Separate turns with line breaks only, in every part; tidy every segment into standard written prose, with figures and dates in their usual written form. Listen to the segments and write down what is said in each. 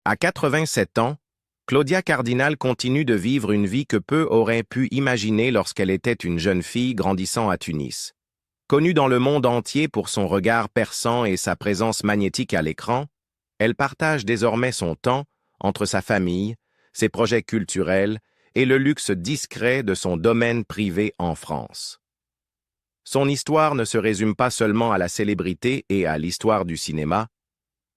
À 87 ans, Claudia Cardinal continue de vivre une vie que peu auraient pu imaginer lorsqu'elle était une jeune fille grandissant à Tunis. Connue dans le monde entier pour son regard perçant et sa présence magnétique à l'écran, elle partage désormais son temps entre sa famille, ses projets culturels et le luxe discret de son domaine privé en France. Son histoire ne se résume pas seulement à la célébrité et à l'histoire du cinéma,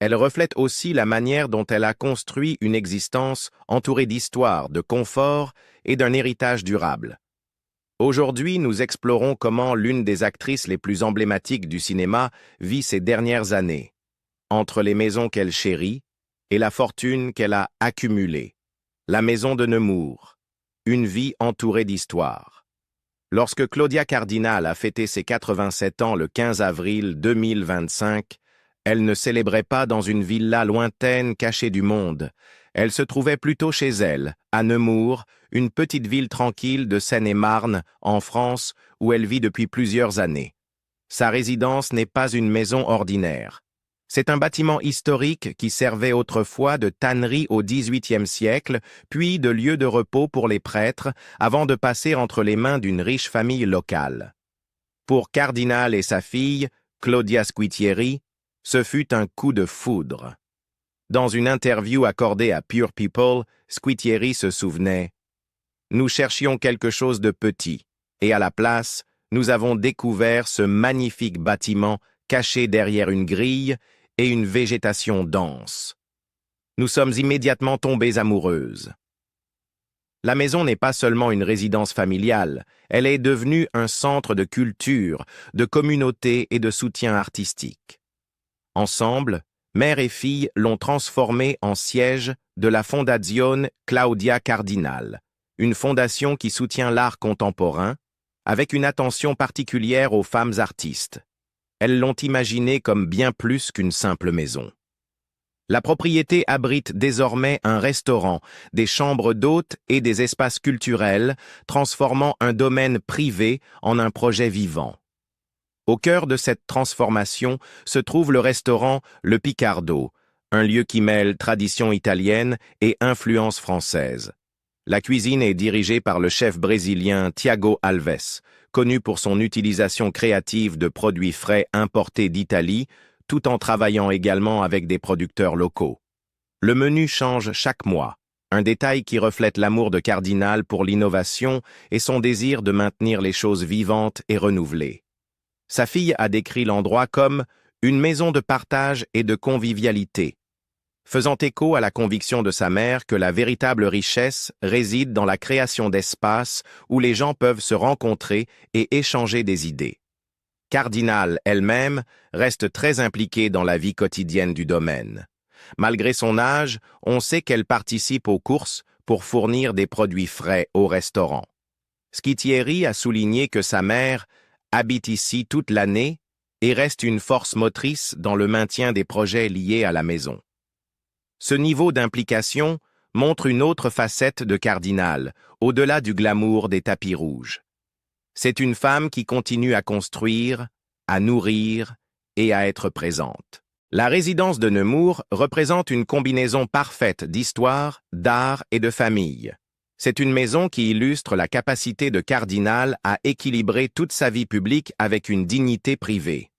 elle reflète aussi la manière dont elle a construit une existence entourée d'histoire, de confort et d'un héritage durable. Aujourd'hui, nous explorons comment l'une des actrices les plus emblématiques du cinéma vit ses dernières années, entre les maisons qu'elle chérit et la fortune qu'elle a accumulée. La maison de Nemours, une vie entourée d'histoire. Lorsque Claudia Cardinal a fêté ses 87 ans le 15 avril 2025, elle ne célébrait pas dans une villa lointaine cachée du monde. Elle se trouvait plutôt chez elle, à Nemours, une petite ville tranquille de Seine-et-Marne, en France, où elle vit depuis plusieurs années. Sa résidence n'est pas une maison ordinaire. C'est un bâtiment historique qui servait autrefois de tannerie au XVIIIe siècle, puis de lieu de repos pour les prêtres, avant de passer entre les mains d'une riche famille locale. Pour Cardinal et sa fille, Claudia Squitieri, ce fut un coup de foudre. Dans une interview accordée à Pure People, Squitieri se souvenait « Nous cherchions quelque chose de petit, et à la place, nous avons découvert ce magnifique bâtiment caché derrière une grille et une végétation dense. Nous sommes immédiatement tombées amoureuses. » La maison n'est pas seulement une résidence familiale, elle est devenue un centre de culture, de communauté et de soutien artistique. Ensemble, mère et fille l'ont transformée en siège de la Fondazione Claudia Cardinal, une fondation qui soutient l'art contemporain, avec une attention particulière aux femmes artistes. Elles l'ont imaginée comme bien plus qu'une simple maison. La propriété abrite désormais un restaurant, des chambres d'hôtes et des espaces culturels, transformant un domaine privé en un projet vivant. Au cœur de cette transformation se trouve le restaurant Le Picardo, un lieu qui mêle tradition italienne et influence française. La cuisine est dirigée par le chef brésilien Thiago Alves, connu pour son utilisation créative de produits frais importés d'Italie, tout en travaillant également avec des producteurs locaux. Le menu change chaque mois, un détail qui reflète l'amour de Cardinal pour l'innovation et son désir de maintenir les choses vivantes et renouvelées. Sa fille a décrit l'endroit comme une maison de partage et de convivialité, faisant écho à la conviction de sa mère que la véritable richesse réside dans la création d'espaces où les gens peuvent se rencontrer et échanger des idées. Cardinal elle-même reste très impliquée dans la vie quotidienne du domaine. Malgré son âge, on sait qu'elle participe aux courses pour fournir des produits frais au restaurant. Squitieri a souligné que sa mère habite ici toute l'année et reste une force motrice dans le maintien des projets liés à la maison. Ce niveau d'implication montre une autre facette de Cardinal, au-delà du glamour des tapis rouges. C'est une femme qui continue à construire, à nourrir et à être présente. La résidence de Nemours représente une combinaison parfaite d'histoire, d'art et de famille. C'est une maison qui illustre la capacité de Cardinal à équilibrer toute sa vie publique avec une dignité privée.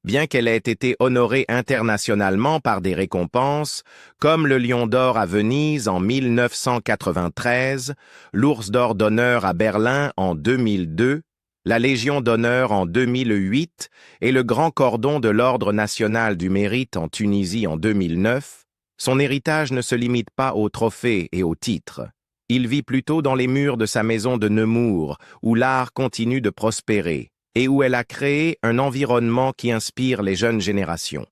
Bien qu'elle ait été honorée internationalement par des récompenses, comme le Lion d'Or à Venise en 1993, l'Ours d'Or d'honneur à Berlin en 2002, la Légion d'honneur en 2008 et le Grand Cordon de l'Ordre national du mérite en Tunisie en 2009, son héritage ne se limite pas aux trophées et aux titres. Il vit plutôt dans les murs de sa maison de Nemours, où l'art continue de prospérer, et où elle a créé un environnement qui inspire les jeunes générations.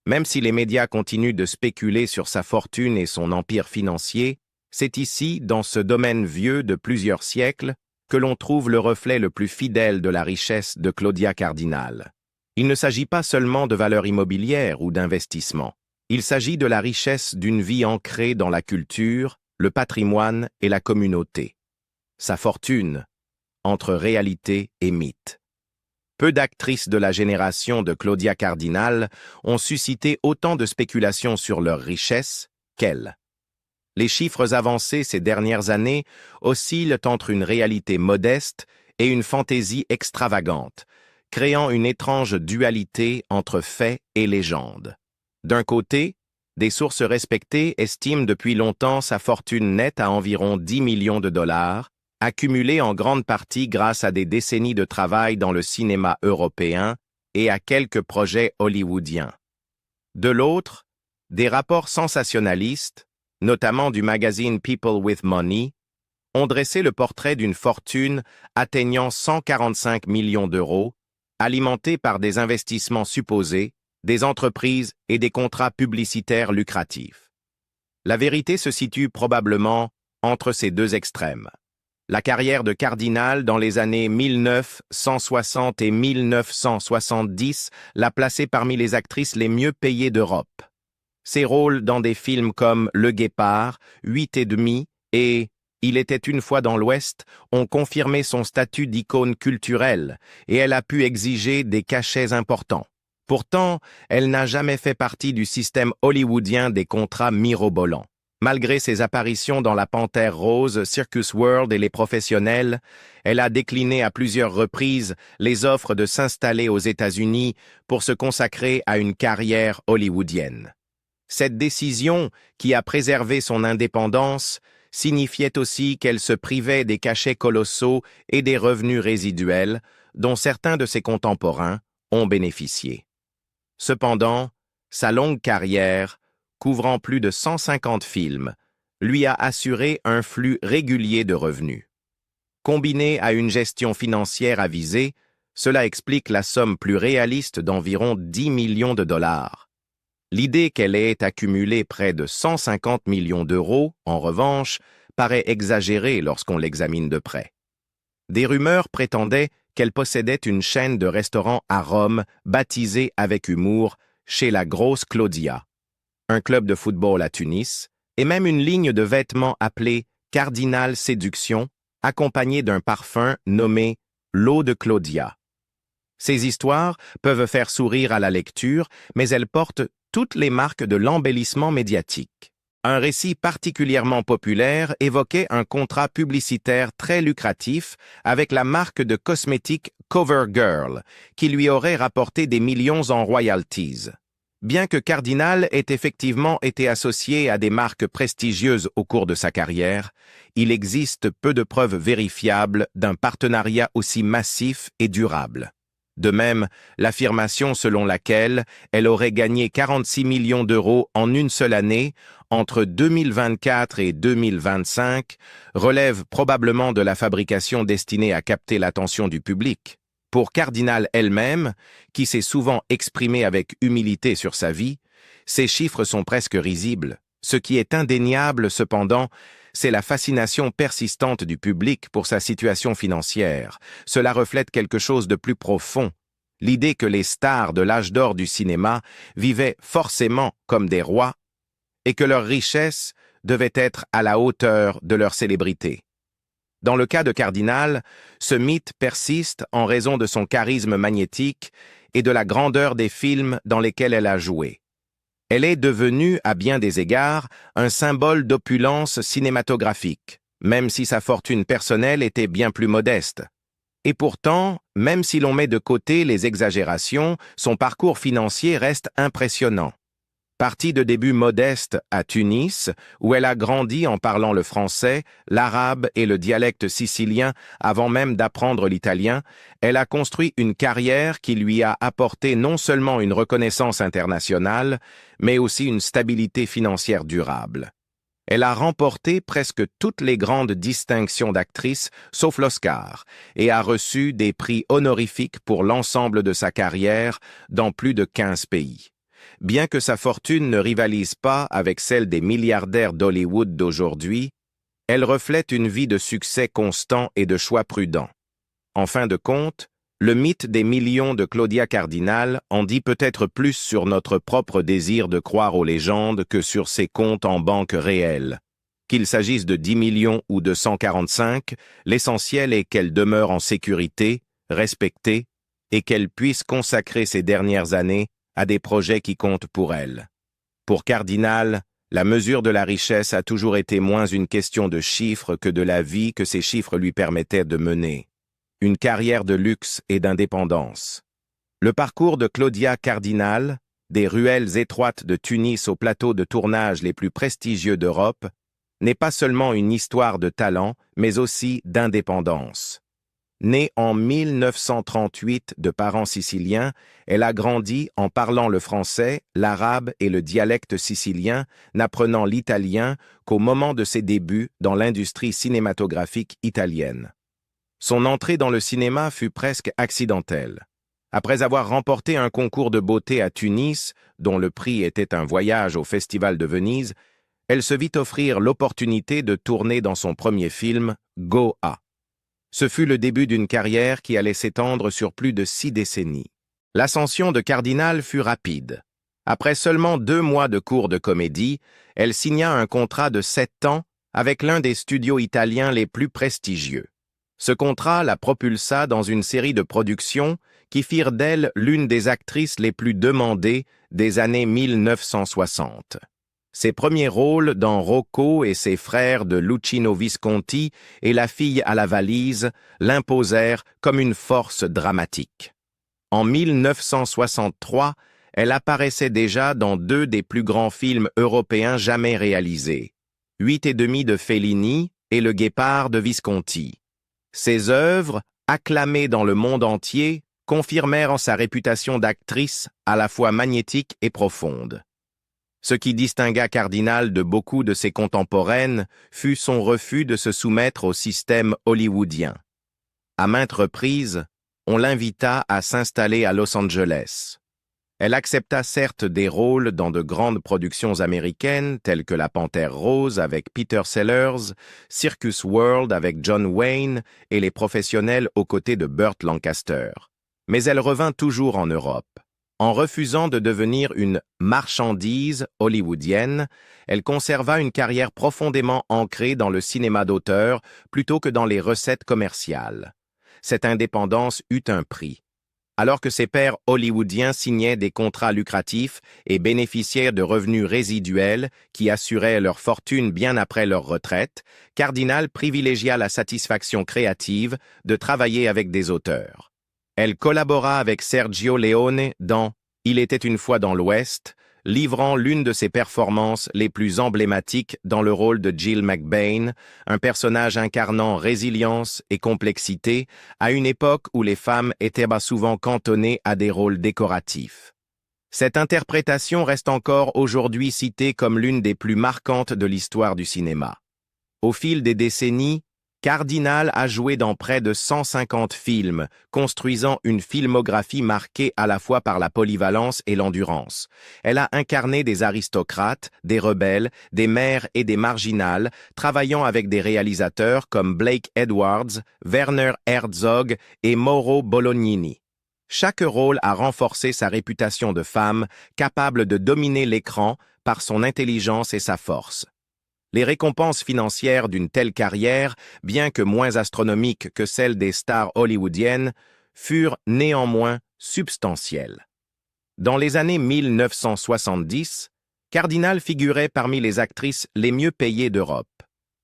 Même si les médias continuent de spéculer sur sa fortune et son empire financier, c'est ici, dans ce domaine vieux de plusieurs siècles, que l'on trouve le reflet le plus fidèle de la richesse de Claudia Cardinal. Il ne s'agit pas seulement de valeurs immobilières ou d'investissements. Il s'agit de la richesse d'une vie ancrée dans la culture, le patrimoine et la communauté. Sa fortune, entre réalité et mythe. Peu d'actrices de la génération de Claudia Cardinal ont suscité autant de spéculations sur leur richesse qu'elle. Les chiffres avancés ces dernières années oscillent entre une réalité modeste et une fantaisie extravagante, créant une étrange dualité entre faits et légendes. D'un côté, des sources respectées estiment depuis longtemps sa fortune nette à environ 10 millions de dollars, accumulée en grande partie grâce à des décennies de travail dans le cinéma européen et à quelques projets hollywoodiens. De l'autre, des rapports sensationnalistes, notamment du magazine People with Money, ont dressé le portrait d'une fortune atteignant 145 millions d'euros, alimentée par des investissements supposés, des entreprises et des contrats publicitaires lucratifs. La vérité se situe probablement entre ces deux extrêmes. La carrière de Cardinal dans les années 1960 et 1970 l'a placée parmi les actrices les mieux payées d'Europe. Ses rôles dans des films comme Le Guépard, 8 et demi et Il était une fois dans l'Ouest ont confirmé son statut d'icône culturelle et elle a pu exiger des cachets importants. Pourtant, elle n'a jamais fait partie du système hollywoodien des contrats mirobolants. Malgré ses apparitions dans La Panthère Rose, Circus World et Les Professionnels, elle a décliné à plusieurs reprises les offres de s'installer aux États-Unis pour se consacrer à une carrière hollywoodienne. Cette décision, qui a préservé son indépendance, signifiait aussi qu'elle se privait des cachets colossaux et des revenus résiduels dont certains de ses contemporains ont bénéficié. Cependant, sa longue carrière, couvrant plus de 150 films, lui a assuré un flux régulier de revenus. Combiné à une gestion financière avisée, cela explique la somme plus réaliste d'environ 10 millions de dollars. L'idée qu'elle ait accumulé près de 150 millions d'euros, en revanche, paraît exagérée lorsqu'on l'examine de près. Des rumeurs prétendaient qu'elle possédait une chaîne de restaurants à Rome baptisée avec humour chez la Grosse Claudia, un club de football à Tunis, et même une ligne de vêtements appelée Cardinal Séduction, accompagnée d'un parfum nommé l'eau de Claudia. Ces histoires peuvent faire sourire à la lecture, mais elles portent toutes les marques de l'embellissement médiatique. Un récit particulièrement populaire évoquait un contrat publicitaire très lucratif avec la marque de cosmétiques CoverGirl, qui lui aurait rapporté des millions en royalties. Bien que Cardinal ait effectivement été associé à des marques prestigieuses au cours de sa carrière, il existe peu de preuves vérifiables d'un partenariat aussi massif et durable. De même, l'affirmation selon laquelle elle aurait gagné 46 millions d'euros en une seule année, entre 2024 et 2025, relève probablement de la fabrication destinée à capter l'attention du public. Pour Cardinal elle-même, qui s'est souvent exprimée avec humilité sur sa vie, ces chiffres sont presque risibles. Ce qui est indéniable, cependant, c'est la fascination persistante du public pour sa situation financière. Cela reflète quelque chose de plus profond. L'idée que les stars de l'âge d'or du cinéma vivaient forcément comme des rois et que leur richesse devait être à la hauteur de leur célébrité. Dans le cas de Cardinal, ce mythe persiste en raison de son charisme magnétique et de la grandeur des films dans lesquels elle a joué. Elle est devenue, à bien des égards, un symbole d'opulence cinématographique, même si sa fortune personnelle était bien plus modeste. Et pourtant, même si l'on met de côté les exagérations, son parcours financier reste impressionnant. Partie de débuts modestes à Tunis, où elle a grandi en parlant le français, l'arabe et le dialecte sicilien avant même d'apprendre l'italien, elle a construit une carrière qui lui a apporté non seulement une reconnaissance internationale, mais aussi une stabilité financière durable. Elle a remporté presque toutes les grandes distinctions d'actrice, sauf l'Oscar, et a reçu des prix honorifiques pour l'ensemble de sa carrière dans plus de 15 pays. Bien que sa fortune ne rivalise pas avec celle des milliardaires d'Hollywood d'aujourd'hui, elle reflète une vie de succès constant et de choix prudents. En fin de compte, le mythe des millions de Claudia Cardinal en dit peut-être plus sur notre propre désir de croire aux légendes que sur ses comptes en banque réels. Qu'il s'agisse de 10 millions ou de 145, l'essentiel est qu'elle demeure en sécurité, respectée, et qu'elle puisse consacrer ses dernières années à des projets qui comptent pour elle. Pour Cardinal, La mesure de la richesse a toujours été moins une question de chiffres que de la vie que ces chiffres lui permettaient de mener. Une carrière de luxe et d'indépendance. Le parcours de Claudia Cardinal, des ruelles étroites de Tunis aux plateaux de tournage les plus prestigieux d'Europe, n'est pas seulement une histoire de talent, mais aussi d'indépendance. Née en 1938 de parents siciliens, elle a grandi en parlant le français, l'arabe et le dialecte sicilien, n'apprenant l'italien qu'au moment de ses débuts dans l'industrie cinématographique italienne. Son entrée dans le cinéma fut presque accidentelle. Après avoir remporté un concours de beauté à Tunis, dont le prix était un voyage au Festival de Venise, elle se vit offrir l'opportunité de tourner dans son premier film, Goa. Ce fut le début d'une carrière qui allait s'étendre sur plus de 6 décennies. L'ascension de Cardinal fut rapide. Après seulement 2 mois de cours de comédie, elle signa un contrat de 7 ans avec l'un des studios italiens les plus prestigieux. Ce contrat la propulsa dans une série de productions qui firent d'elle l'une des actrices les plus demandées des années 1960. Ses premiers rôles dans Rocco et ses frères de Luchino Visconti et La fille à la valise l'imposèrent comme une force dramatique. En 1963, elle apparaissait déjà dans 2 des plus grands films européens jamais réalisés, 8 et demi de Fellini et Le Guépard de Visconti. Ses œuvres, acclamées dans le monde entier, confirmèrent en sa réputation d'actrice à la fois magnétique et profonde. Ce qui distingua Cardinal de beaucoup de ses contemporaines fut son refus de se soumettre au système hollywoodien. À maintes reprises, on l'invita à s'installer à Los Angeles. Elle accepta certes des rôles dans de grandes productions américaines telles que La Panthère Rose avec Peter Sellers, Circus World avec John Wayne et Les Professionnels aux côtés de Burt Lancaster. Mais elle revint toujours en Europe. En refusant de devenir une marchandise hollywoodienne, elle conserva une carrière profondément ancrée dans le cinéma d'auteur plutôt que dans les recettes commerciales. Cette indépendance eut un prix. Alors que ses pairs hollywoodiens signaient des contrats lucratifs et bénéficiaient de revenus résiduels qui assuraient leur fortune bien après leur retraite, Cardinal privilégia la satisfaction créative de travailler avec des auteurs. Elle collabora avec Sergio Leone dans « Il était une fois dans l'Ouest », livrant l'une de ses performances les plus emblématiques dans le rôle de Jill McBain, un personnage incarnant résilience et complexité à une époque où les femmes étaient souvent cantonnées à des rôles décoratifs. Cette interprétation reste encore aujourd'hui citée comme l'une des plus marquantes de l'histoire du cinéma. Au fil des décennies, Cardinal a joué dans près de 150 films, construisant une filmographie marquée à la fois par la polyvalence et l'endurance. Elle a incarné des aristocrates, des rebelles, des mères et des marginales, travaillant avec des réalisateurs comme Blake Edwards, Werner Herzog et Mauro Bolognini. Chaque rôle a renforcé sa réputation de femme, capable de dominer l'écran par son intelligence et sa force. Les récompenses financières d'une telle carrière, bien que moins astronomiques que celles des stars hollywoodiennes, furent néanmoins substantielles. Dans les années 1970, Cardinal figurait parmi les actrices les mieux payées d'Europe.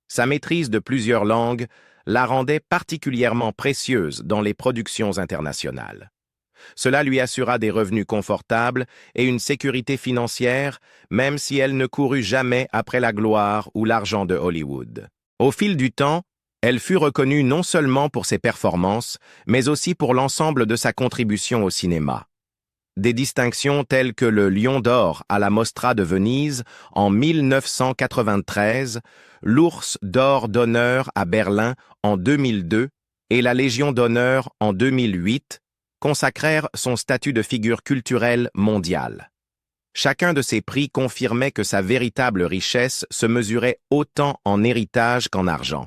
Sa maîtrise de plusieurs langues la rendait particulièrement précieuse dans les productions internationales. Cela lui assura des revenus confortables et une sécurité financière, même si elle ne courut jamais après la gloire ou l'argent de Hollywood. Au fil du temps, elle fut reconnue non seulement pour ses performances, mais aussi pour l'ensemble de sa contribution au cinéma. Des distinctions telles que le Lion d'or à la Mostra de Venise en 1993, l'Ours d'or d'honneur à Berlin en 2002 et la Légion d'honneur en 2008, consacrèrent son statut de figure culturelle mondiale. Chacun de ces prix confirmait que sa véritable richesse se mesurait autant en héritage qu'en argent.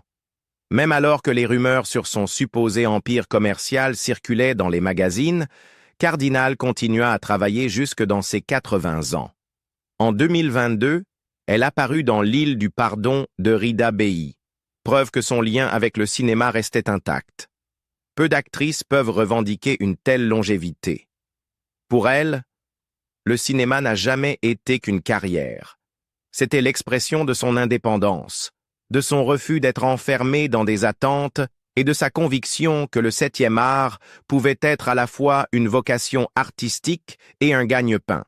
Même alors que les rumeurs sur son supposé empire commercial circulaient dans les magazines, Cardinal continua à travailler jusque dans ses 80 ans. En 2022, elle apparut dans L'île du pardon de Rida Bey, preuve que son lien avec le cinéma restait intact. Peu d'actrices peuvent revendiquer une telle longévité. Pour elle, le cinéma n'a jamais été qu'une carrière. C'était l'expression de son indépendance, de son refus d'être enfermé dans des attentes et de sa conviction que le 7e art pouvait être à la fois une vocation artistique et un gagne-pain.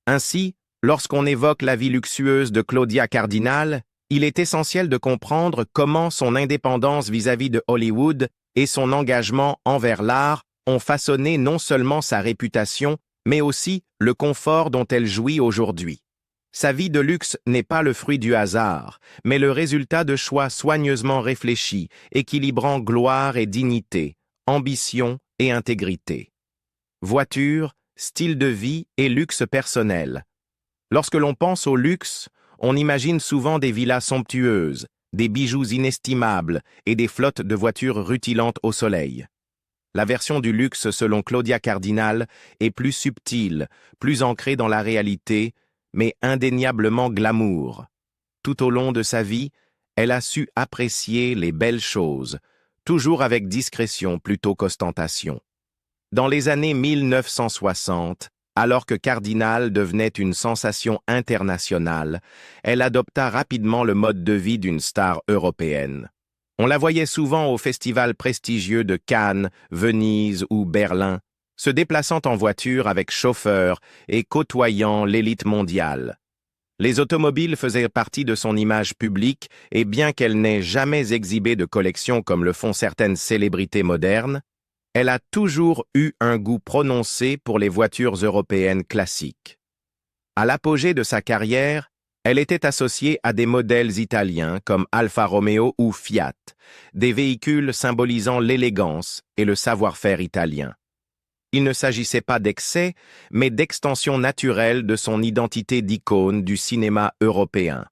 Ainsi, lorsqu'on évoque la vie luxueuse de Claudia Cardinal, il est essentiel de comprendre comment son indépendance vis-à-vis de Hollywood et son engagement envers l'art ont façonné non seulement sa réputation, mais aussi le confort dont elle jouit aujourd'hui. Sa vie de luxe n'est pas le fruit du hasard, mais le résultat de choix soigneusement réfléchis, équilibrant gloire et dignité, ambition et intégrité. Voiture, style de vie et luxe personnel. Lorsque l'on pense au luxe, on imagine souvent des villas somptueuses, des bijoux inestimables et des flottes de voitures rutilantes au soleil. La version du luxe selon Claudia Cardinal est plus subtile, plus ancrée dans la réalité, mais indéniablement glamour. Tout au long de sa vie, elle a su apprécier les belles choses, toujours avec discrétion plutôt qu'ostentation. Dans les années 1960, alors que Cardinal devenait une sensation internationale, elle adopta rapidement le mode de vie d'une star européenne. On la voyait souvent aux festivals prestigieux de Cannes, Venise ou Berlin, se déplaçant en voiture avec chauffeur et côtoyant l'élite mondiale. Les automobiles faisaient partie de son image publique et bien qu'elle n'ait jamais exhibé de collection comme le font certaines célébrités modernes, elle a toujours eu un goût prononcé pour les voitures européennes classiques. À l'apogée de sa carrière, elle était associée à des modèles italiens comme Alfa Romeo ou Fiat, des véhicules symbolisant l'élégance et le savoir-faire italien. Il ne s'agissait pas d'excès, mais d'extension naturelle de son identité d'icône du cinéma européen.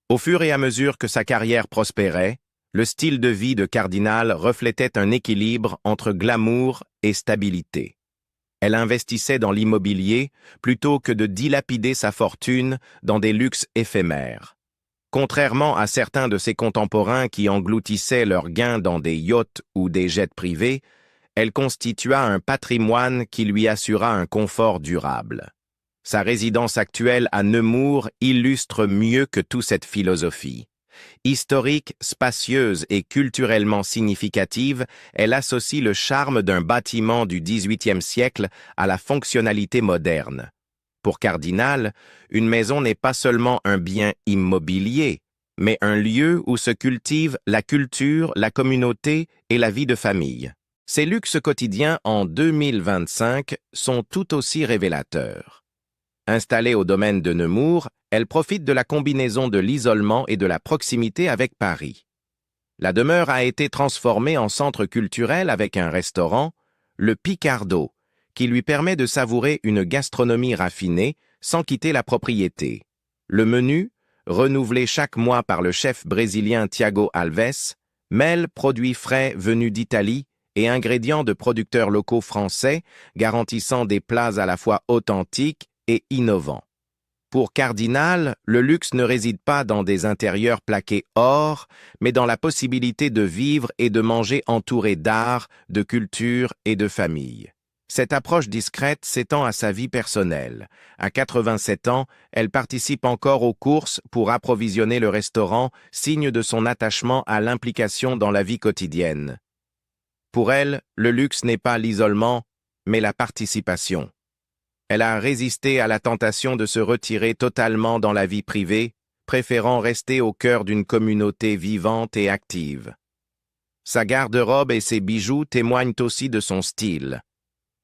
Au fur et à mesure que sa carrière prospérait, le style de vie de Cardinal reflétait un équilibre entre glamour et stabilité. Elle investissait dans l'immobilier plutôt que de dilapider sa fortune dans des luxes éphémères. Contrairement à certains de ses contemporains qui engloutissaient leurs gains dans des yachts ou des jets privés, elle constitua un patrimoine qui lui assura un confort durable. Sa résidence actuelle à Nemours illustre mieux que tout cette philosophie. Historique, spacieuse et culturellement significative, elle associe le charme d'un bâtiment du XVIIIe siècle à la fonctionnalité moderne. Pour Cardinal, une maison n'est pas seulement un bien immobilier, mais un lieu où se cultive la culture, la communauté et la vie de famille. Ces luxes quotidiens en 2025 sont tout aussi révélateurs. Installée au domaine de Nemours, elle profite de la combinaison de l'isolement et de la proximité avec Paris. La demeure a été transformée en centre culturel avec un restaurant, le Picardo, qui lui permet de savourer une gastronomie raffinée sans quitter la propriété. Le menu, renouvelé chaque mois par le chef brésilien Thiago Alves, mêle produits frais venus d'Italie et ingrédients de producteurs locaux français, garantissant des plats à la fois authentiques et innovants. Pour Cardinal, le luxe ne réside pas dans des intérieurs plaqués or, mais dans la possibilité de vivre et de manger entouré d'art, de culture et de famille. Cette approche discrète s'étend à sa vie personnelle. À 87 ans, elle participe encore aux courses pour approvisionner le restaurant, signe de son attachement à l'implication dans la vie quotidienne. Pour elle, le luxe n'est pas l'isolement, mais la participation. Elle a résisté à la tentation de se retirer totalement dans la vie privée, préférant rester au cœur d'une communauté vivante et active. Sa garde-robe et ses bijoux témoignent aussi de son style.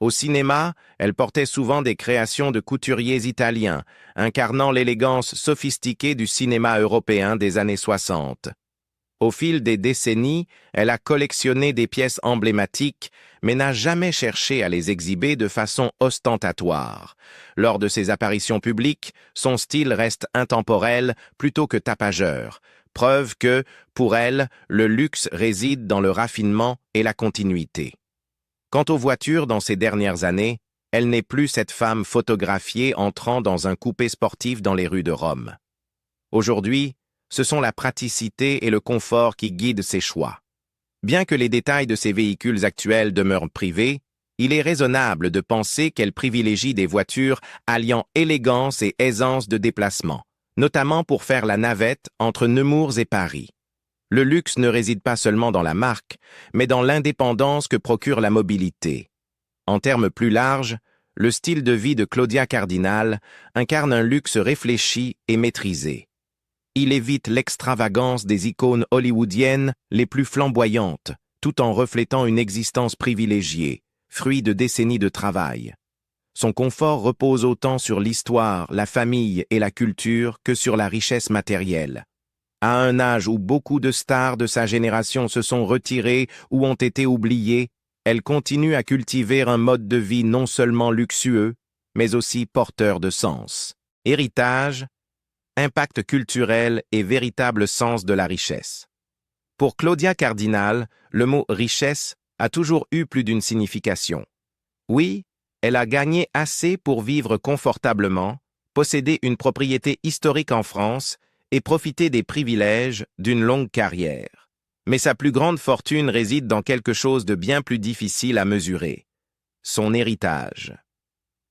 Au cinéma, elle portait souvent des créations de couturiers italiens, incarnant l'élégance sophistiquée du cinéma européen des années 60. Au fil des décennies, elle a collectionné des pièces emblématiques, mais n'a jamais cherché à les exhiber de façon ostentatoire. Lors de ses apparitions publiques, son style reste intemporel plutôt que tapageur, preuve que, pour elle, le luxe réside dans le raffinement et la continuité. Quant aux voitures dans ces dernières années, elle n'est plus cette femme photographiée entrant dans un coupé sportif dans les rues de Rome. Aujourd'hui, ce sont la praticité et le confort qui guident ses choix. Bien que les détails de ses véhicules actuels demeurent privés, il est raisonnable de penser qu'elle privilégie des voitures alliant élégance et aisance de déplacement, notamment pour faire la navette entre Nemours et Paris. Le luxe ne réside pas seulement dans la marque, mais dans l'indépendance que procure la mobilité. En termes plus larges, le style de vie de Claudia Cardinal incarne un luxe réfléchi et maîtrisé. Il évite l'extravagance des icônes hollywoodiennes les plus flamboyantes, tout en reflétant une existence privilégiée, fruit de décennies de travail. Son confort repose autant sur l'histoire, la famille et la culture que sur la richesse matérielle. À un âge où beaucoup de stars de sa génération se sont retirées ou ont été oubliées, elle continue à cultiver un mode de vie non seulement luxueux, mais aussi porteur de sens. Héritage, impact culturel et véritable sens de la richesse. Pour Claudia Cardinal, le mot « richesse » a toujours eu plus d'une signification. Oui, elle a gagné assez pour vivre confortablement, posséder une propriété historique en France et profiter des privilèges d'une longue carrière. Mais sa plus grande fortune réside dans quelque chose de bien plus difficile à mesurer, son héritage.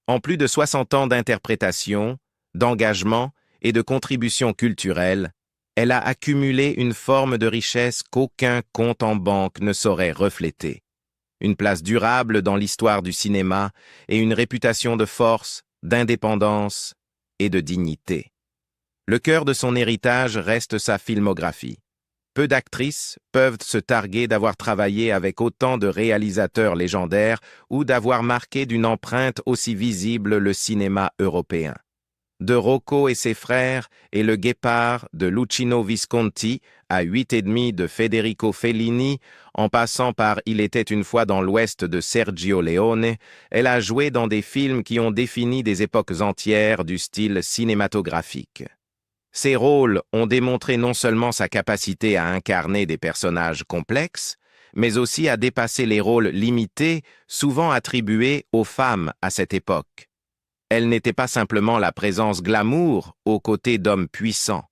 En plus de 60 ans d'interprétation, d'engagement et de contribution culturelle, elle a accumulé une forme de richesse qu'aucun compte en banque ne saurait refléter. Une place durable dans l'histoire du cinéma et une réputation de force, d'indépendance et de dignité. Le cœur de son héritage reste sa filmographie. Peu d'actrices peuvent se targuer d'avoir travaillé avec autant de réalisateurs légendaires ou d'avoir marqué d'une empreinte aussi visible le cinéma européen. De Rocco et ses frères et Le Guépard de Luchino Visconti à 8 et demi de Federico Fellini, en passant par Il était une fois dans l'Ouest de Sergio Leone, elle a joué dans des films qui ont défini des époques entières du style cinématographique. Ses rôles ont démontré non seulement sa capacité à incarner des personnages complexes, mais aussi à dépasser les rôles limités, souvent attribués aux femmes à cette époque. Elle n'était pas simplement la présence glamour aux côtés d'hommes puissants.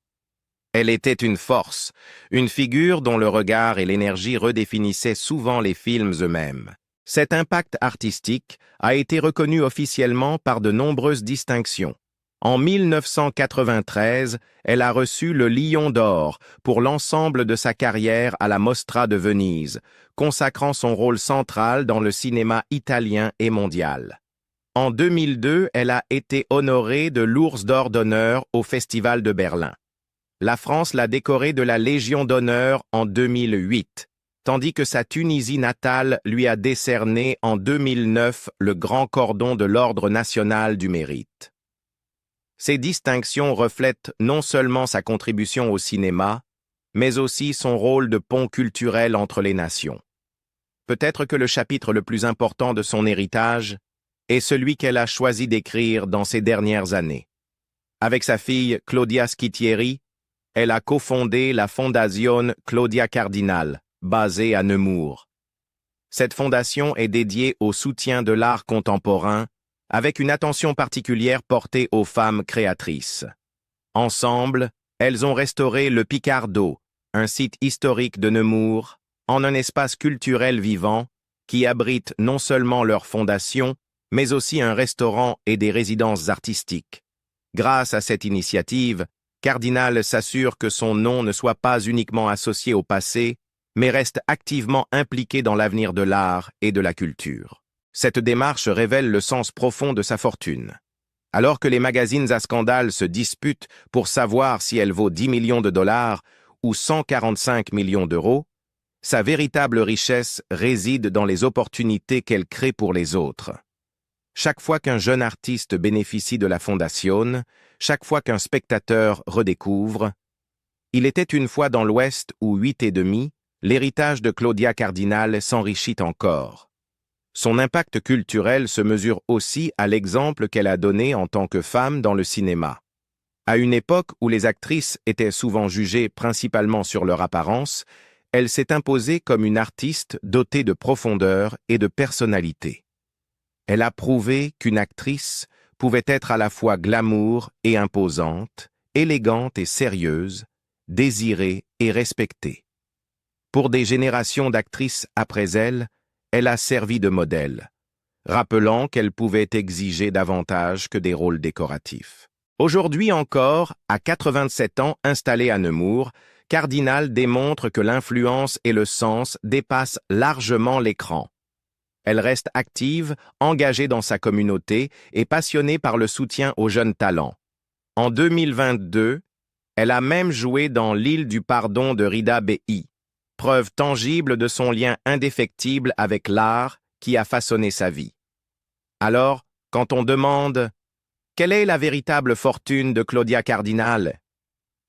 Elle était une force, une figure dont le regard et l'énergie redéfinissaient souvent les films eux-mêmes. Cet impact artistique a été reconnu officiellement par de nombreuses distinctions. En 1993, elle a reçu le Lion d'Or pour l'ensemble de sa carrière à la Mostra de Venise, consacrant son rôle central dans le cinéma italien et mondial. En 2002, elle a été honorée de l'Ours d'Or d'honneur au Festival de Berlin. La France l'a décorée de la Légion d'honneur en 2008, tandis que sa Tunisie natale lui a décerné en 2009 le Grand Cordon de l'Ordre national du mérite. Ces distinctions reflètent non seulement sa contribution au cinéma, mais aussi son rôle de pont culturel entre les nations. Peut-être que le chapitre le plus important de son héritage est celui qu'elle a choisi d'écrire dans ces dernières années. Avec sa fille Claudia Schittieri, elle a cofondé la Fondazione Claudia Cardinal, basée à Nemours. Cette fondation est dédiée au soutien de l'art contemporain, avec une attention particulière portée aux femmes créatrices. Ensemble, elles ont restauré le Picardo, un site historique de Nemours, en un espace culturel vivant qui abrite non seulement leur fondation, mais aussi un restaurant et des résidences artistiques. Grâce à cette initiative, Cardinal s'assure que son nom ne soit pas uniquement associé au passé, mais reste activement impliqué dans l'avenir de l'art et de la culture. Cette démarche révèle le sens profond de sa fortune. Alors que les magazines à scandale se disputent pour savoir si elle vaut 10 millions de dollars ou 145 millions d'euros, sa véritable richesse réside dans les opportunités qu'elle crée pour les autres. Chaque fois qu'un jeune artiste bénéficie de la Fondazione, chaque fois qu'un spectateur redécouvre « Il était une fois dans l'Ouest ou 8 et demi », l'héritage de Claudia Cardinal s'enrichit encore. Son impact culturel se mesure aussi à l'exemple qu'elle a donné en tant que femme dans le cinéma. À une époque où les actrices étaient souvent jugées principalement sur leur apparence, elle s'est imposée comme une artiste dotée de profondeur et de personnalité. Elle a prouvé qu'une actrice pouvait être à la fois glamour et imposante, élégante et sérieuse, désirée et respectée. Pour des générations d'actrices après elle a servi de modèle, rappelant qu'elle pouvait exiger davantage que des rôles décoratifs. Aujourd'hui encore, à 87 ans installée à Nemours, Cardinal démontre que l'influence et le sens dépassent largement l'écran. Elle reste active, engagée dans sa communauté et passionnée par le soutien aux jeunes talents. En 2022, elle a même joué dans L'île du pardon de Rida Bey, preuve tangible de son lien indéfectible avec l'art qui a façonné sa vie. Alors, quand on demande « Quelle est la véritable fortune de Claudia Cardinal ?»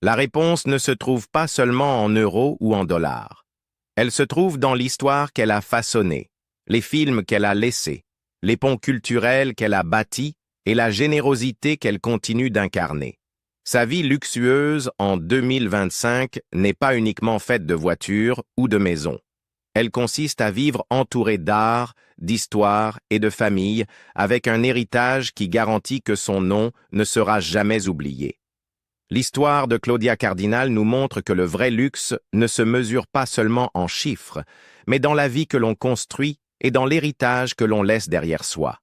la réponse ne se trouve pas seulement en euros ou en dollars. Elle se trouve dans l'histoire qu'elle a façonnée, les films qu'elle a laissés, les ponts culturels qu'elle a bâtis et la générosité qu'elle continue d'incarner. Sa vie luxueuse en 2025 n'est pas uniquement faite de voitures ou de maisons. Elle consiste à vivre entourée d'art, d'histoire et de famille, avec un héritage qui garantit que son nom ne sera jamais oublié. L'histoire de Claudia Cardinal nous montre que le vrai luxe ne se mesure pas seulement en chiffres, mais dans la vie que l'on construit et dans l'héritage que l'on laisse derrière soi.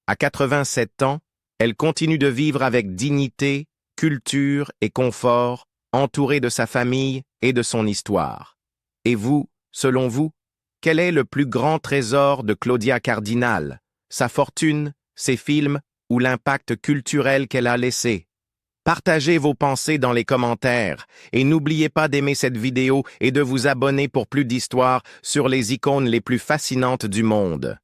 À 87 ans, elle continue de vivre avec dignité, culture et confort, entourée de sa famille et de son histoire. Et vous, selon vous, quel est le plus grand trésor de Claudia Cardinal, sa fortune, ses films ou l'impact culturel qu'elle a laissé? Partagez vos pensées dans les commentaires et n'oubliez pas d'aimer cette vidéo et de vous abonner pour plus d'histoires sur les icônes les plus fascinantes du monde.